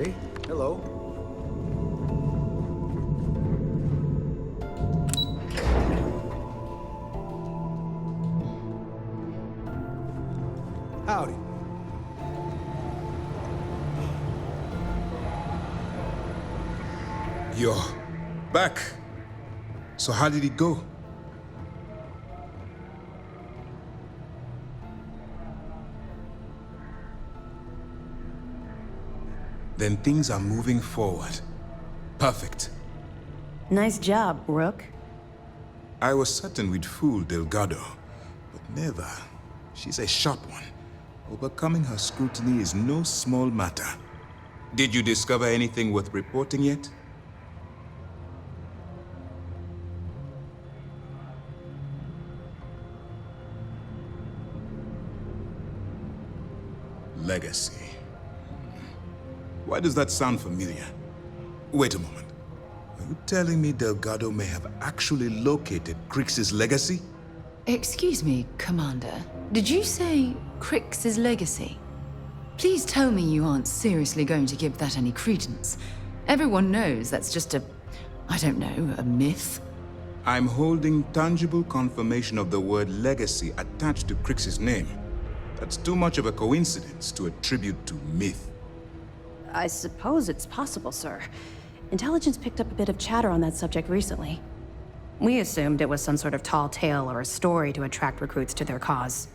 Hey, hello. Howdy. You're back. So how did it go? Then things are moving forward. Perfect. Nice job, Rook. I was certain we'd fool Delgado, but never. She's a sharp one. Overcoming her scrutiny is no small matter. Did you discover anything worth reporting yet? Legacy. Why does that sound familiar? Wait a moment. Are you telling me Delgado may have actually located Crix's legacy? Excuse me, Commander. Did you say Crix's legacy? Please tell me you aren't seriously going to give that any credence. Everyone knows that's just I don't know, a myth. I'm holding tangible confirmation of the word legacy attached to Crix's name. That's too much of a coincidence to attribute to myth. I suppose it's possible, sir. Intelligence picked up a bit of chatter on that subject recently. We assumed it was some sort of tall tale or a story to attract recruits to their cause.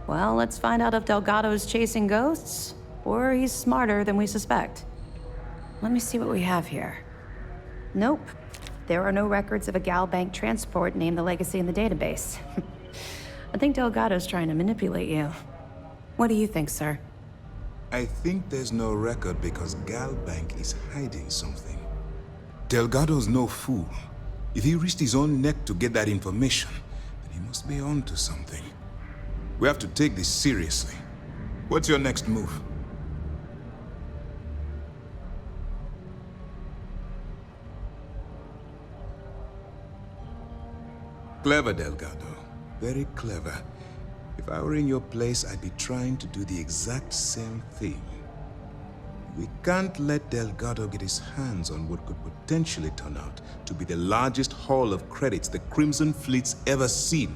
Well, let's find out if Delgado's chasing ghosts, or he's smarter than we suspect. Let me see what we have here. Nope. There are no records of a Gal Bank transport named the Legacy in the database. I think Delgado's trying to manipulate you. What do you think, sir? I think there's no record because Gal Bank is hiding something. Delgado's no fool. If he risked his own neck to get that information, then he must be on to something. We have to take this seriously. What's your next move? Clever, Delgado. Very clever. If I were in your place, I'd be trying to do the exact same thing. We can't let Delgado get his hands on what could potentially turn out to be the largest haul of credits the Crimson Fleet's ever seen.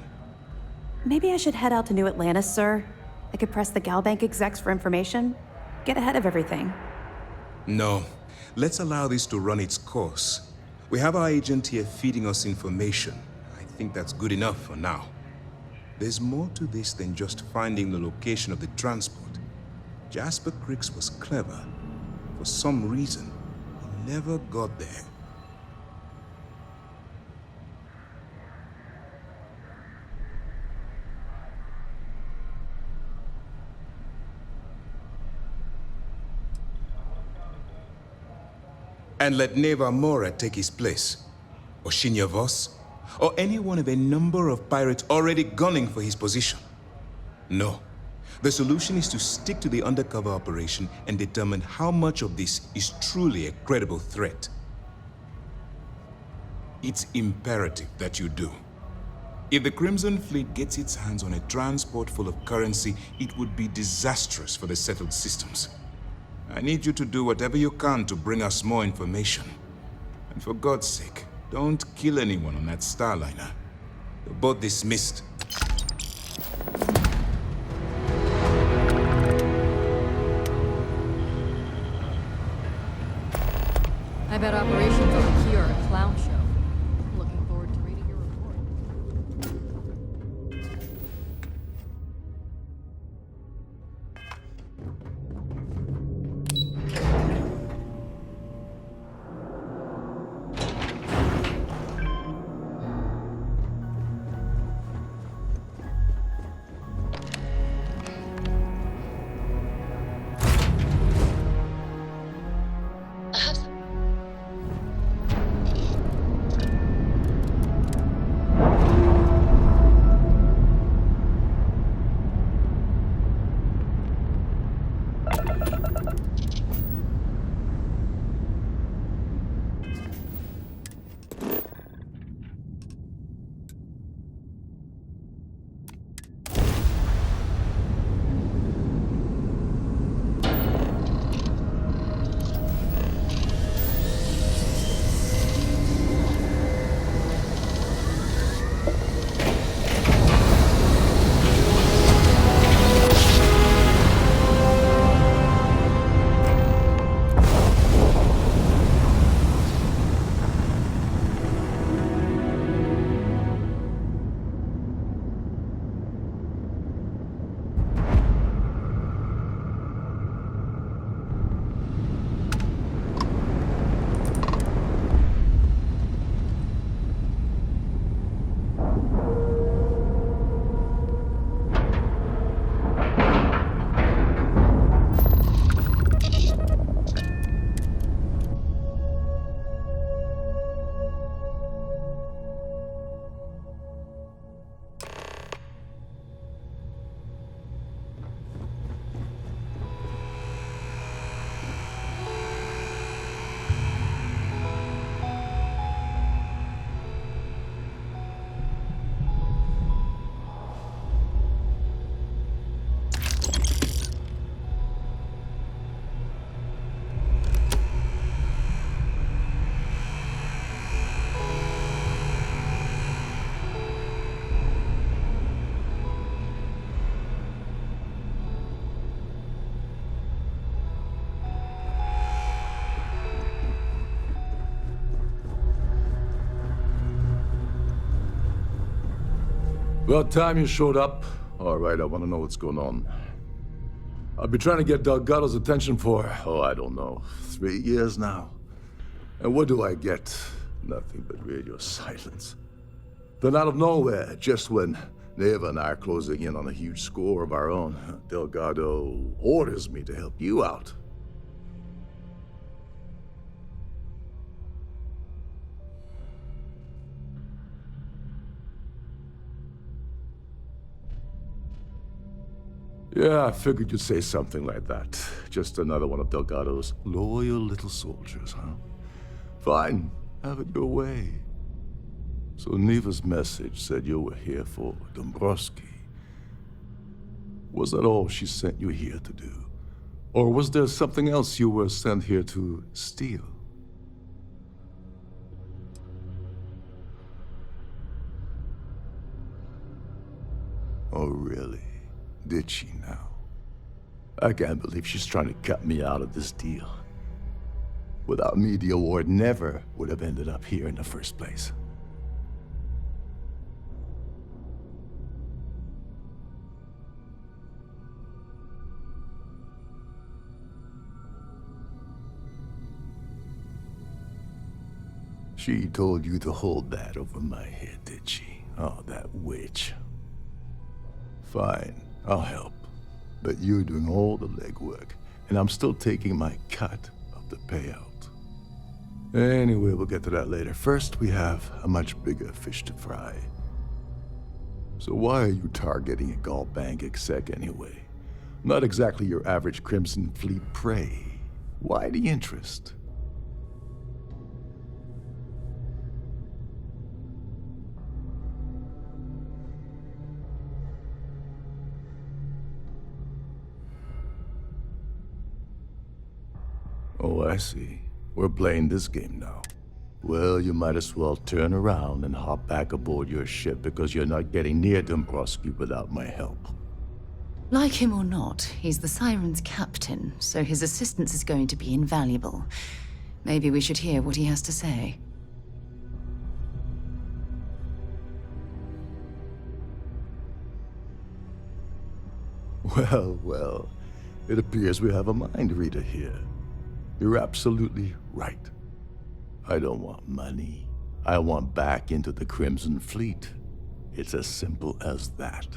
Maybe I should head out to New Atlantis, sir. I could press the Gal Bank execs for information. Get ahead of everything. No. Let's allow this to run its course. We have our agent here feeding us information. I think that's good enough for now. There's more to this than just finding the location of the transport. Jasper Crix was clever. For some reason, he never got there. And let Neva Mora take his place. Or Shinya Voss. Or any one of a number of pirates already gunning for his position. No. The solution is to stick to the undercover operation and determine how much of this is truly a credible threat. It's imperative that you do. If the Crimson Fleet gets its hands on a transport full of currency, it would be disastrous for the settled systems. I need you to do whatever you can to bring us more information. And for God's sake, don't kill anyone on that Starliner. You're both dismissed. I bet operations on the Key are a clown show. Looking forward to reading your report. About time you showed up. All right, I want to know what's going on. I've been trying to get Delgado's attention for, I don't know, 3 years now. And what do I get? Nothing but radio silence. Then out of nowhere, just when Neva and I are closing in on a huge score of our own, Delgado orders me to help you out. Yeah, I figured you'd say something like that. Just another one of Delgado's loyal little soldiers, huh? Fine, have it your way. So Neva's message said you were here for Dombrowski. Was that all she sent you here to do? Or was there something else you were sent here to steal? Oh, really? Did she now? I can't believe she's trying to cut me out of this deal. Without me, the award never would have ended up here in the first place. She told you to hold that over my head, did she? Oh, that witch. Fine, I'll help. But you're doing all the legwork, and I'm still taking my cut of the payout. Anyway, we'll get to that later. First, we have a much bigger fish to fry. So why are you targeting a Gall Bank exec anyway? Not exactly your average Crimson Fleet prey. Why the interest? Oh, I see. We're playing this game now. Well, you might as well turn around and hop back aboard your ship because you're not getting near Dombrowski without my help. Like him or not, he's the Siren's captain, so his assistance is going to be invaluable. Maybe we should hear what he has to say. Well, well. It appears we have a mind reader here. You're absolutely right. I don't want money. I want back into the Crimson Fleet. It's as simple as that.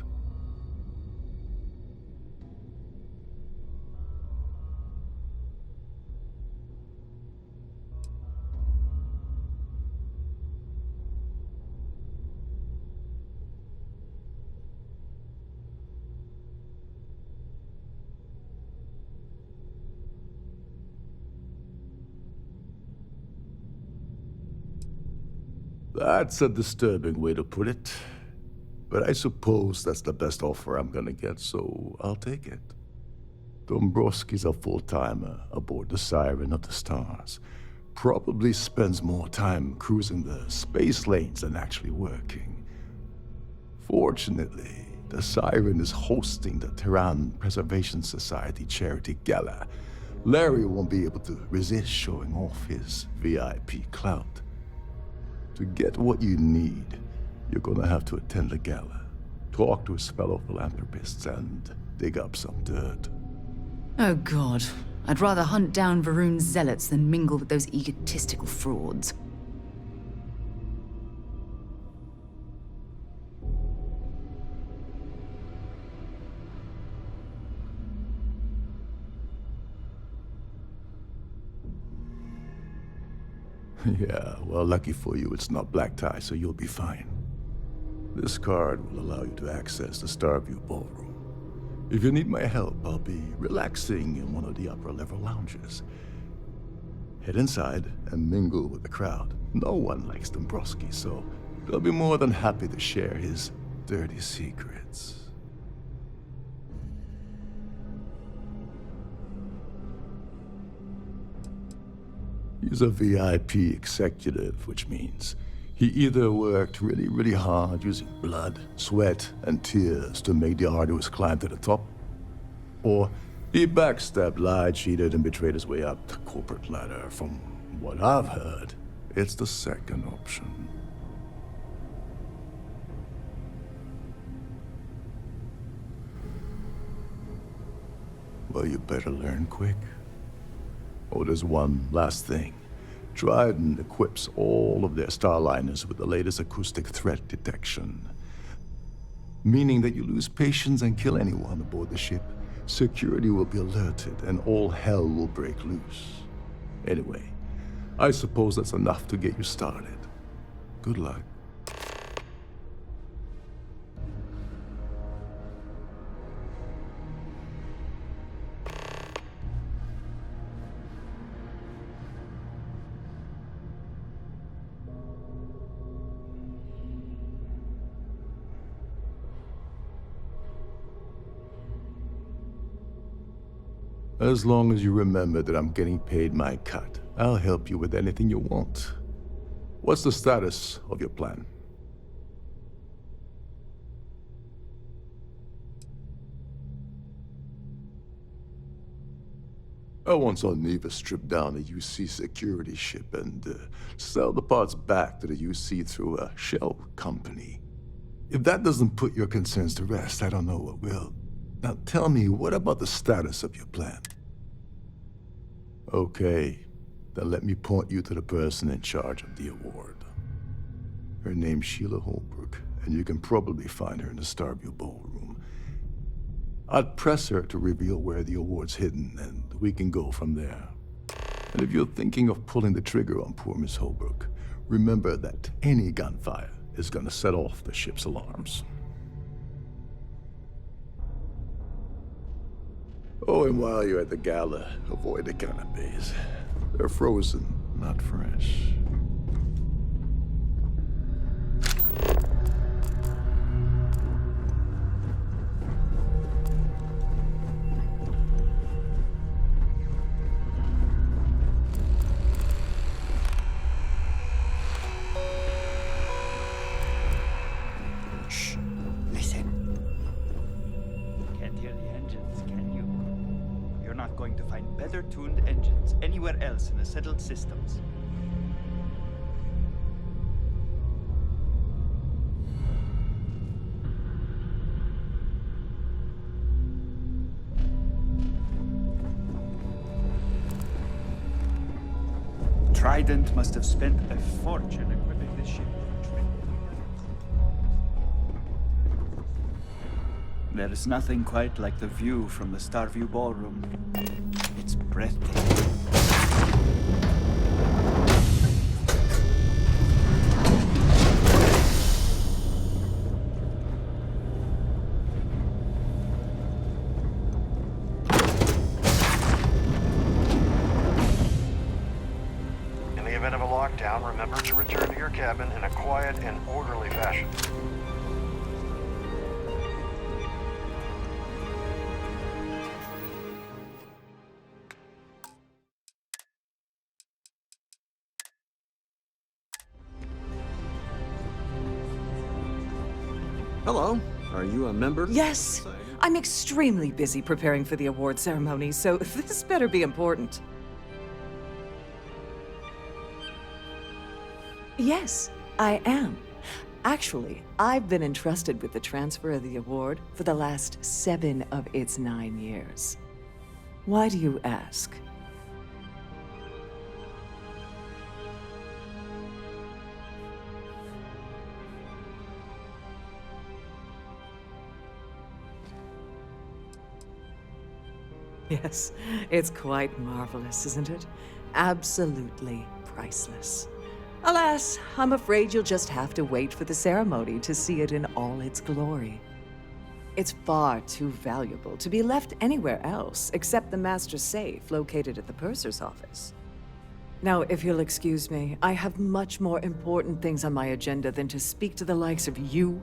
That's a disturbing way to put it. But I suppose that's the best offer I'm gonna get, so I'll take it. Dombrowski's a full-timer aboard the Siren of the Stars. Probably spends more time cruising the space lanes than actually working. Fortunately, the Siren is hosting the Terran Preservation Society charity gala. Larry won't be able to resist showing off his VIP clout. To get what you need, you're gonna have to attend the gala, talk to his fellow philanthropists, and dig up some dirt. Oh god, I'd rather hunt down Varun's zealots than mingle with those egotistical frauds. Yeah, well, lucky for you, it's not black tie, so you'll be fine. This card will allow you to access the Starfield ballroom. If you need my help, I'll be relaxing in one of the upper-level lounges. Head inside and mingle with the crowd. No one likes Dombrowski, so they'll be more than happy to share his dirty secrets. He's a VIP executive, which means he either worked really, really hard using blood, sweat, and tears to make the arduous climb to the top, or he backstabbed, lied, cheated, and betrayed his way up the corporate ladder. From what I've heard, it's the second option. Well, you better learn quick. Oh, there's one last thing. Trident equips all of their starliners with the latest acoustic threat detection. Meaning that you lose patience and kill anyone aboard the ship, security will be alerted and all hell will break loose. Anyway, I suppose that's enough to get you started. Good luck. As long as you remember that I'm getting paid my cut, I'll help you with anything you want. What's the status of your plan? I once saw Neva strip down a UC security ship and sell the parts back to the UC through a shell company. If that doesn't put your concerns to rest, I don't know what will. Now tell me, what about the status of your plan? Okay, then let me point you to the person in charge of the award. Her name's Sheila Holbrook, and you can probably find her in the Starfield ballroom. I'd press her to reveal where the award's hidden, and we can go from there. And if you're thinking of pulling the trigger on poor Miss Holbrook, remember that any gunfire is gonna set off the ship's alarms. Oh, and while you're at the gala, avoid the canapes. They're frozen, not fresh. Shh. Listen. Can't hear the engines, can you? You're not going to find better tuned engines anywhere else in the settled systems. Trident must have spent a fortune equipping this ship. There is nothing quite like the view from the Starview ballroom. It's breathtaking. In the event of a lockdown, remember to return to your cabin in a quiet and orderly fashion. Hello. Are you a member? Yes. I'm extremely busy preparing for the award ceremony, so this better be important. Yes, I am. Actually, I've been entrusted with the transfer of the award for the last 7 of its 9 years. Why do you ask? Yes, it's quite marvelous, isn't it? Absolutely priceless. Alas, I'm afraid you'll just have to wait for the ceremony to see it in all its glory. It's far too valuable to be left anywhere else except the master's safe located at the purser's office. Now, if you'll excuse me, I have much more important things on my agenda than to speak to the likes of you.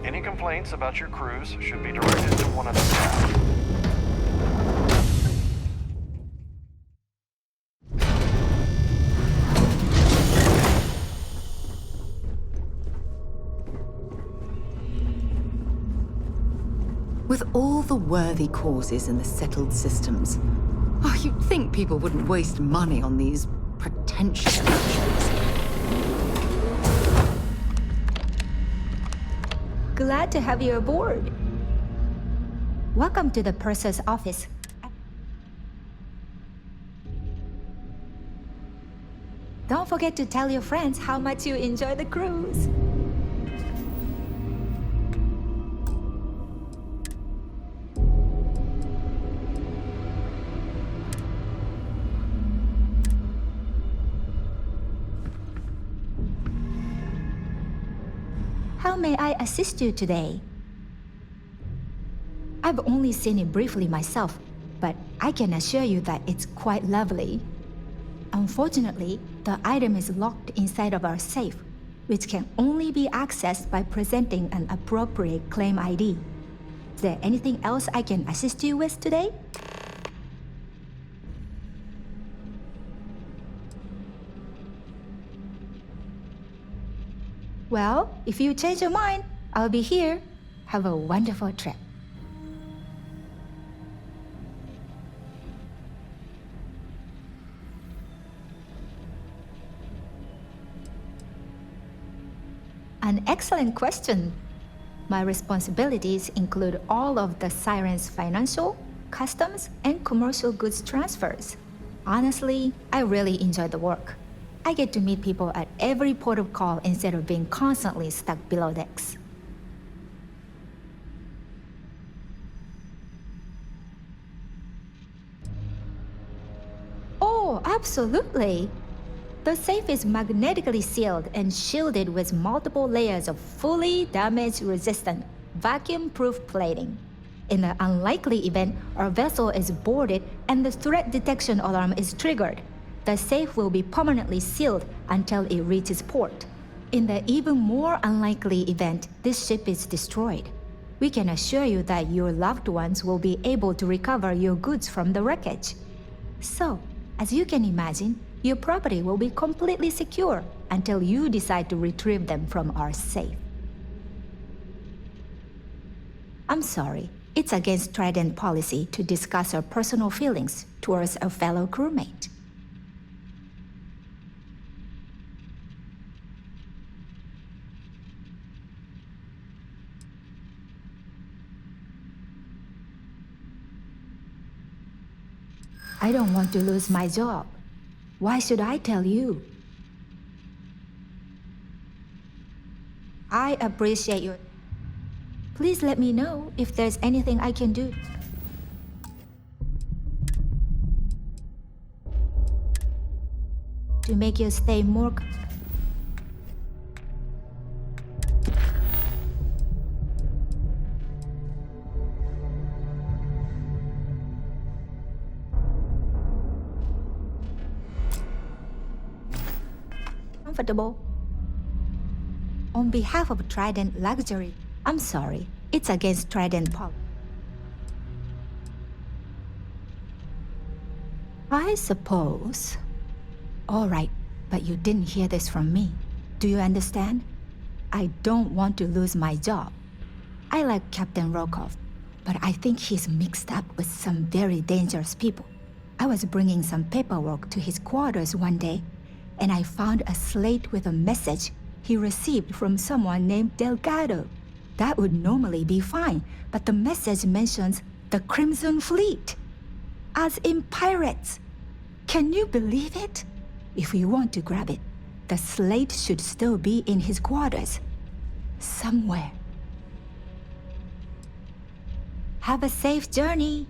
Any complaints about your crews should be directed to one of the staff. With all the worthy causes in the settled systems, Oh, you'd think people wouldn't waste money on these pretentious luxuries. Glad to have you aboard. Welcome to the purser's office. Don't forget to tell your friends how much you enjoy the cruise. How may I assist you today? I've only seen it briefly myself, but I can assure you that it's quite lovely. Unfortunately, the item is locked inside of our safe, which can only be accessed by presenting an appropriate claim ID. Is there anything else I can assist you with today? Well, if you change your mind, I'll be here. Have a wonderful trip. An excellent question. My responsibilities include all of the Siren's financial, customs, and commercial goods transfers. Honestly, I really enjoy the work. I get to meet people at every port of call instead of being constantly stuck below decks. Oh, absolutely. The safe is magnetically sealed and shielded with multiple layers of fully damage-resistant, vacuum-proof plating. In the unlikely event our vessel is boarded and the threat detection alarm is triggered, the safe will be permanently sealed until it reaches port. In the even more unlikely event this ship is destroyed, we can assure you that your loved ones will be able to recover your goods from the wreckage. So, as you can imagine, your property will be completely secure until you decide to retrieve them from our safe. I'm sorry, it's against Trident policy to discuss our personal feelings towards a fellow crewmate. I don't want to lose my job. Why should I tell you? I appreciate your... Please let me know if there's anything I can do. To make your stay more... comfortable. On behalf of Trident Luxury, I'm sorry, it's against Trident policy. I suppose. All right, but you didn't hear this from me. Do you understand? I don't want to lose my job. I like Captain Rokov, but I think he's mixed up with some very dangerous people. I was bringing some paperwork to his quarters one day, and I found a slate with a message he received from someone named Delgado. That would normally be fine, but the message mentions the Crimson Fleet, as in pirates. Can you believe it? If we want to grab it, the slate should still be in his quarters, somewhere. Have a safe journey.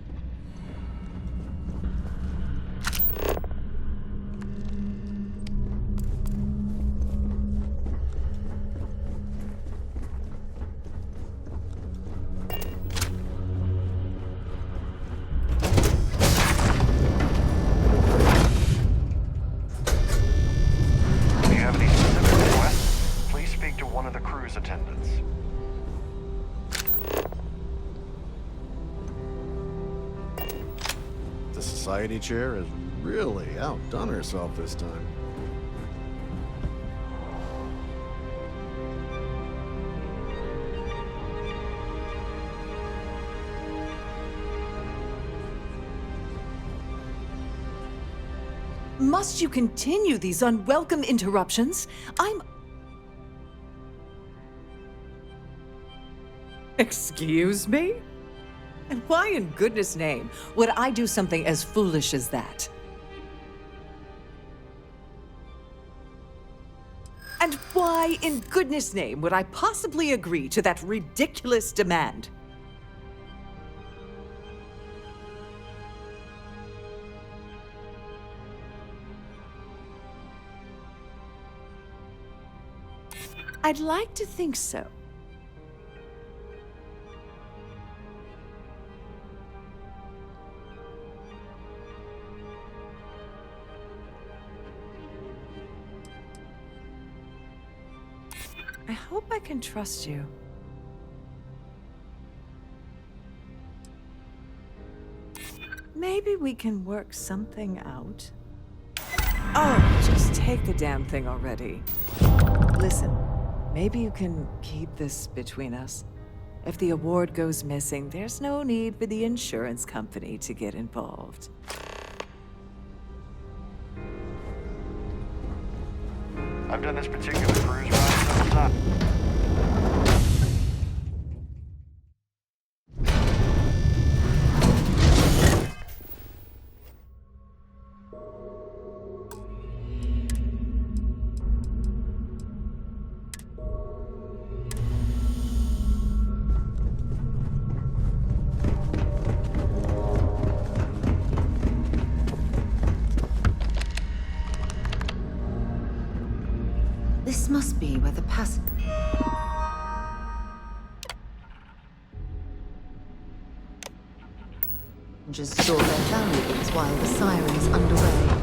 Attendants. The society chair has really outdone herself this time. Must you continue these unwelcome interruptions? Excuse me? And why in goodness name would I do something as foolish as that? And why in goodness name would I possibly agree to that ridiculous demand? I'd like to think so. I hope I can trust you. Maybe we can work something out. Oh, just take the damn thing already. Listen, maybe you can keep this between us. If the award goes missing, there's no need for the insurance company to get involved. I've done this particular cruise ride several times. This must be where the just store their valuables while the siren is underway.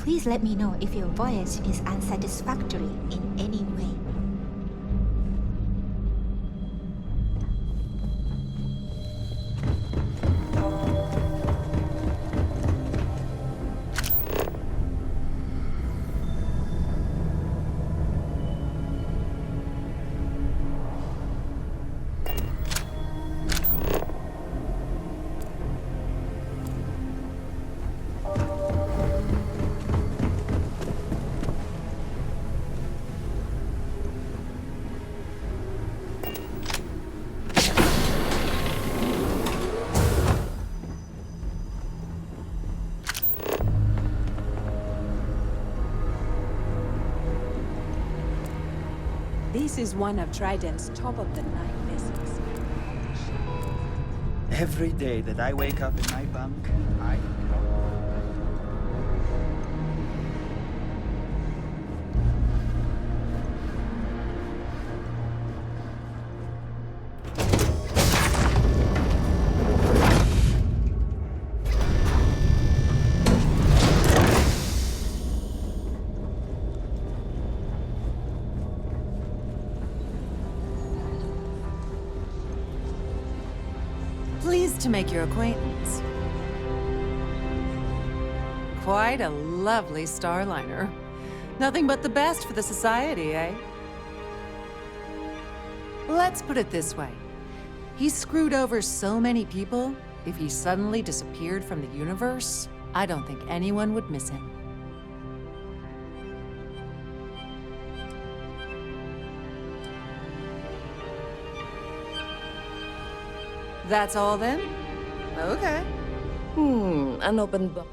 Please let me know if your voyage is unsatisfactory in any way. This is one of Trident's top-of-the-line vessels. Every day that I wake up in my bunk, I Pleased to make your acquaintance. Quite a lovely starliner. Nothing but the best for the society, eh? Let's put it this way. He's screwed over so many people, if he suddenly disappeared from the universe, I don't think anyone would miss him. That's all then? Okay. An open book.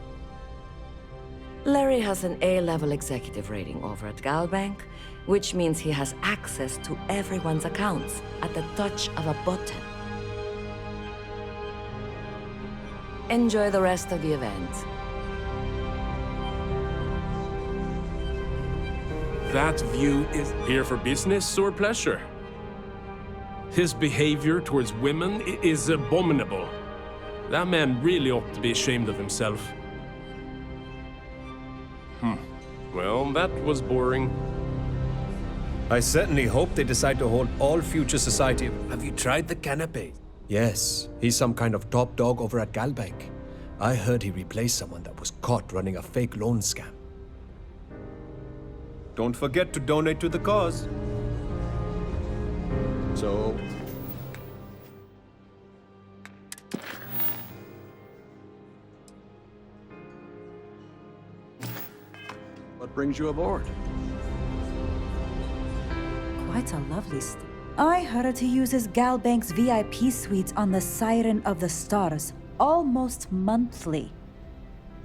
Larry has an A-level executive rating over at Galbank, which means he has access to everyone's accounts at the touch of a button. Enjoy the rest of the event. That view is Here for business or pleasure? His behavior towards women is abominable. That man really ought to be ashamed of himself. Well, that was boring. I certainly hope they decide to hold all future society. Have you tried the canapé? Yes, he's some kind of top dog over at Galbank. I heard he replaced someone that was caught running a fake loan scam. Don't forget to donate to the cause. So, what brings you aboard? Quite a lovely I heard he uses Galbank's VIP suites on the Siren of the Stars almost monthly.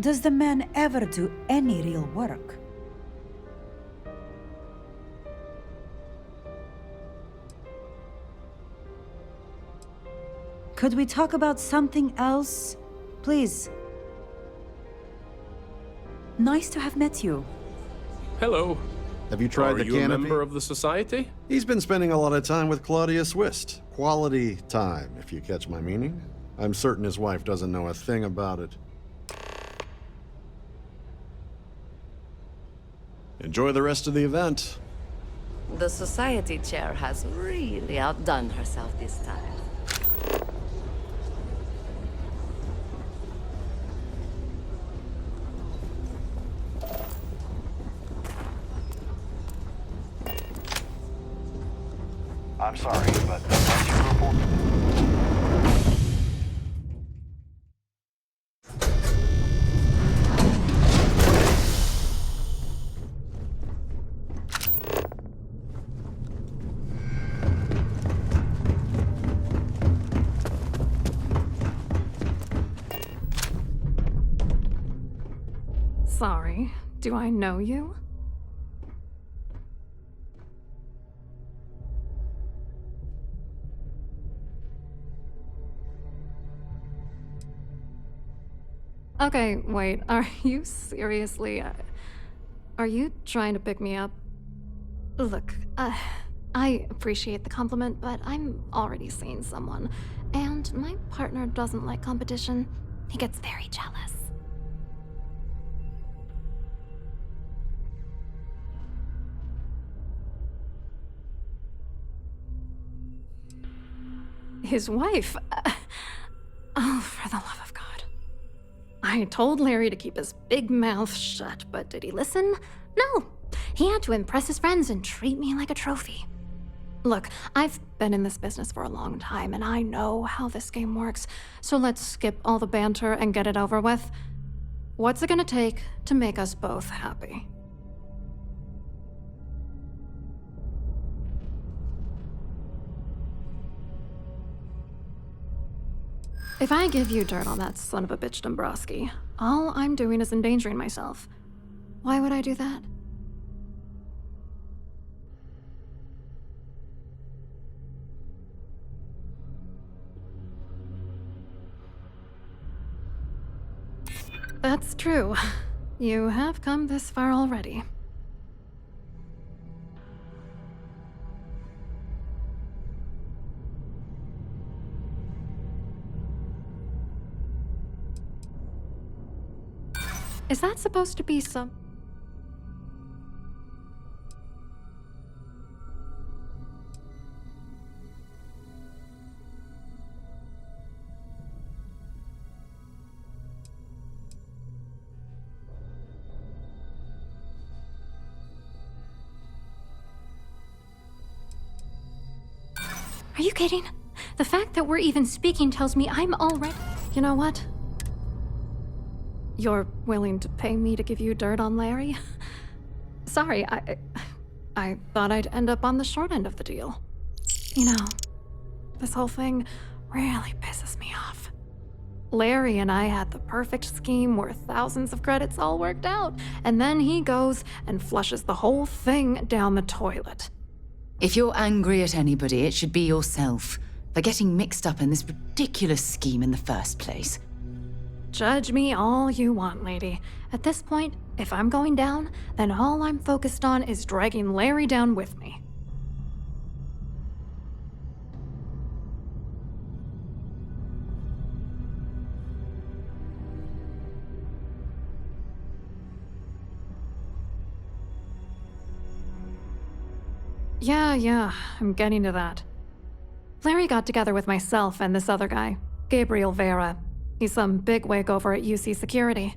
Does the man ever do any real work? Could we talk about something else? Please. Nice to have met you. Hello. Have you tried the canopy? Are you a member of the society? He's been spending a lot of time with Claudius Wist. Quality time, if you catch my meaning. I'm certain his wife doesn't know a thing about it. Enjoy the rest of the event. The society chair has really outdone herself this time. I'm sorry, but unless you report... Sorry, do I know you? Okay, wait, are you seriously, are you trying to pick me up? Look, I appreciate the compliment, but I'm already seeing someone, and my partner doesn't like competition. He gets very jealous. His wife? Oh, for the love of God. I told Larry to keep his big mouth shut, but did he listen? No. He had to impress his friends and treat me like a trophy. Look, I've been in this business for a long time, and I know how this game works, so let's skip all the banter and get it over with. What's it gonna take to make us both happy? If I give you dirt on that son of a bitch Dombrowski, all I'm doing is endangering myself. Why would I do that? That's true. You have come this far already. Is that supposed to be some... Are you kidding? The fact that we're even speaking tells me I'm already... You know what? You're willing to pay me to give you dirt on Larry? Sorry, I thought I'd end up on the short end of the deal. You know, this whole thing really pisses me off. Larry and I had the perfect scheme worth thousands of credits all worked out, and then he goes and flushes the whole thing down the toilet. If you're angry at anybody, it should be yourself for getting mixed up in this ridiculous scheme in the first place. Judge me all you want, lady. At this point, if I'm going down, then all I'm focused on is dragging Larry down with me. Yeah, I'm getting to that. Larry got together with myself and this other guy, Gabriel Vera. He's some bigwig over at UC Security.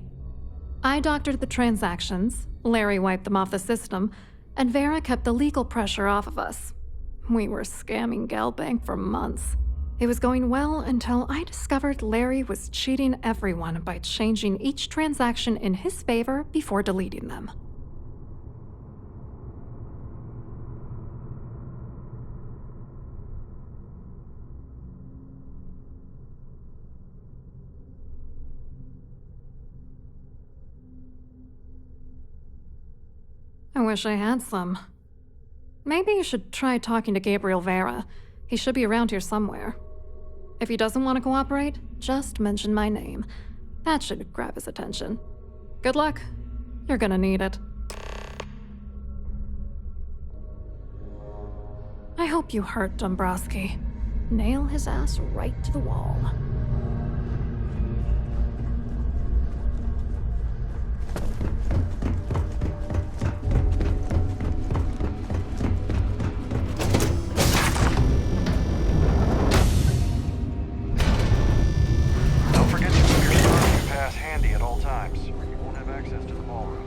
I doctored the transactions, Larry wiped them off the system, and Vera kept the legal pressure off of us. We were scamming Galbank for months. It was going well until I discovered Larry was cheating everyone by changing each transaction in his favor before deleting them. I wish I had some. Maybe you should try talking to Gabriel Vera. He should be around here somewhere. If he doesn't want to cooperate, just mention my name. That should grab his attention. Good luck. You're gonna need it. I hope you hurt Dombrowski. Nail his ass right to the wall. Don't forget to keep your Starfield pass handy at all times, or you won't have access to the ballroom.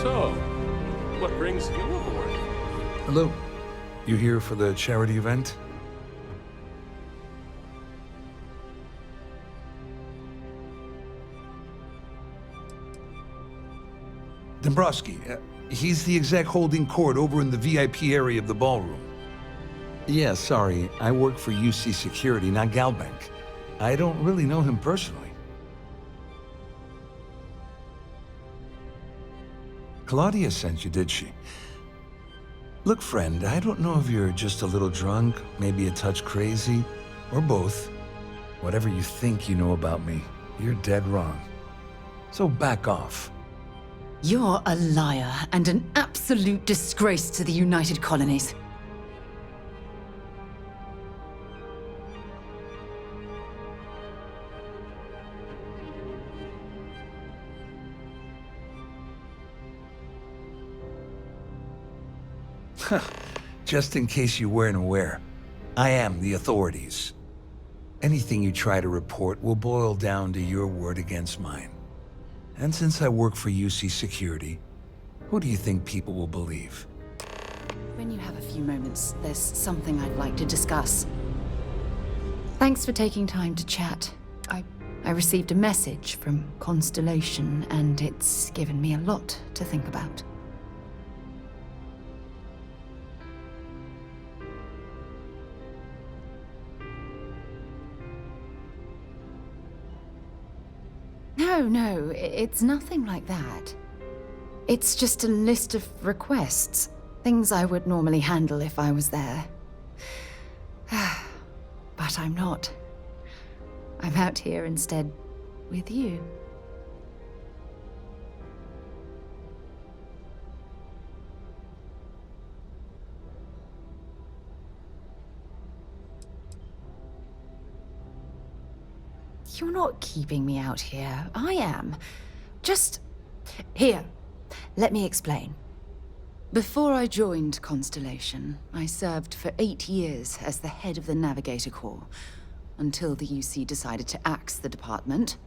So, what brings you aboard? Hello. You here for the charity event? Dombrowski, he's the exec holding court over in the VIP area of the ballroom. Yeah, sorry. I work for UC Security, not Galbank. I don't really know him personally. Claudia sent you, did she? Look, friend, I don't know if you're just a little drunk, maybe a touch crazy, or both. Whatever you think you know about me, you're dead wrong. So back off. You're a liar and an absolute disgrace to the United Colonies. Just in case you weren't aware, I am the authorities. Anything you try to report will boil down to your word against mine. And since I work for UC Security, who do you think people will believe? When you have a few moments, there's something I'd like to discuss. Thanks for taking time to chat. I received a message from Constellation, and it's given me a lot to think about. No, it's nothing like that. It's just a list of requests, things I would normally handle if I was there. But I'm not. I'm out here instead with you. You're not keeping me out here. I am. Just... Here, let me explain. Before I joined Constellation, I served for 8 years as the head of the Navigator Corps, until the UC decided to axe the department.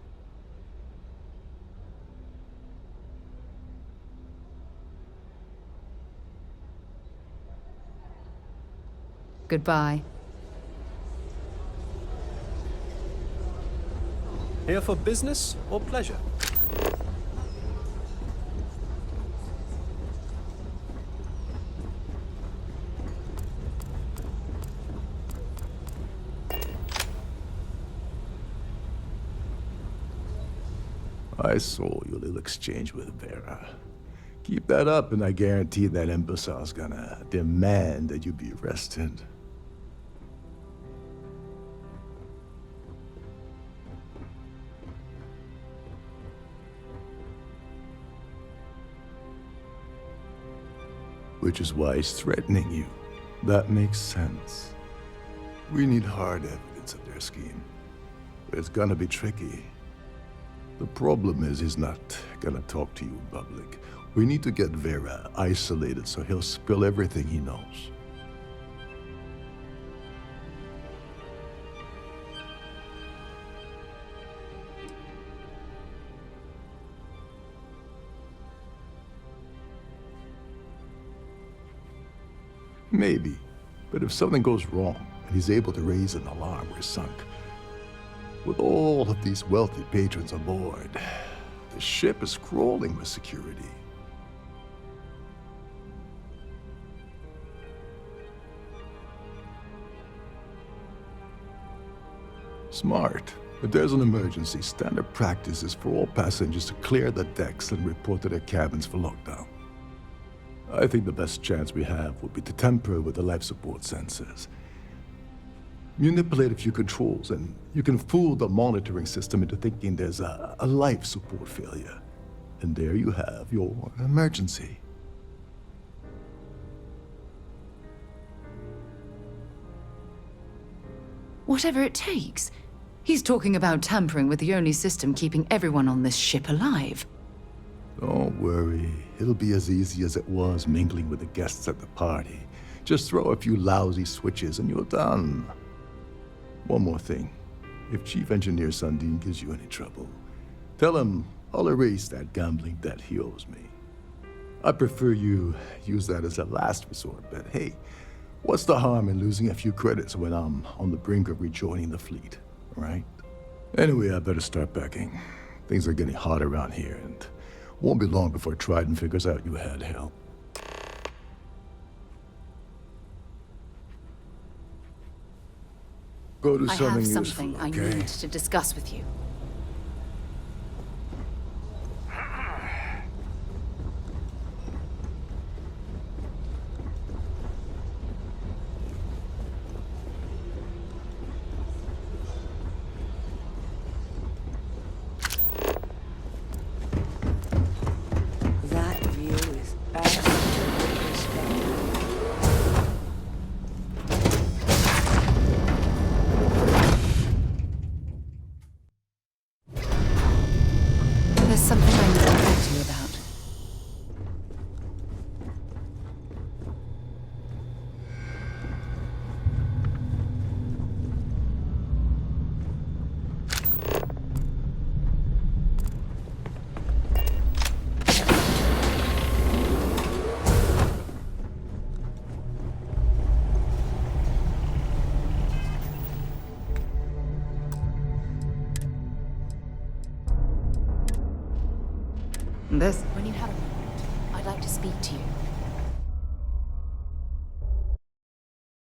Goodbye. Here for business or pleasure? I saw your little exchange with Vera. Keep that up, and I guarantee that imbecile's gonna demand that you be arrested. which is why he's threatening you. That makes sense. We need hard evidence of their scheme, but it's gonna be tricky. The problem is he's not gonna talk to you in public. We need to get Vera isolated so he'll spill everything he knows. Maybe, but if something goes wrong and he's able to raise an alarm, we're sunk. With all of these wealthy patrons aboard, the ship is crawling with security. Smart. If there's an emergency, standard practice is for all passengers to clear the decks and report to their cabins for lockdown. I think the best chance we have would be to tamper with the life support sensors. Manipulate a few controls, and you can fool the monitoring system into thinking there's a life support failure. And there you have your emergency. Whatever it takes. He's talking about tampering with the only system keeping everyone on this ship alive. Don't worry. It'll be as easy as it was mingling with the guests at the party. Just throw a few lousy switches and you're done. One more thing. If Chief Engineer Sundin gives you any trouble, tell him I'll erase that gambling debt he owes me. I prefer you use that as a last resort, but hey, what's the harm in losing a few credits when I'm on the brink of rejoining the fleet, right? Anyway, I better start packing. Things are getting hot around here, and won't be long before Trident figures out you had help. Go do I something have useful, something I okay? need to discuss with you. That view is absolutely spectacular. There's something I need to talk to you about. When you have a moment, I'd like to speak to you.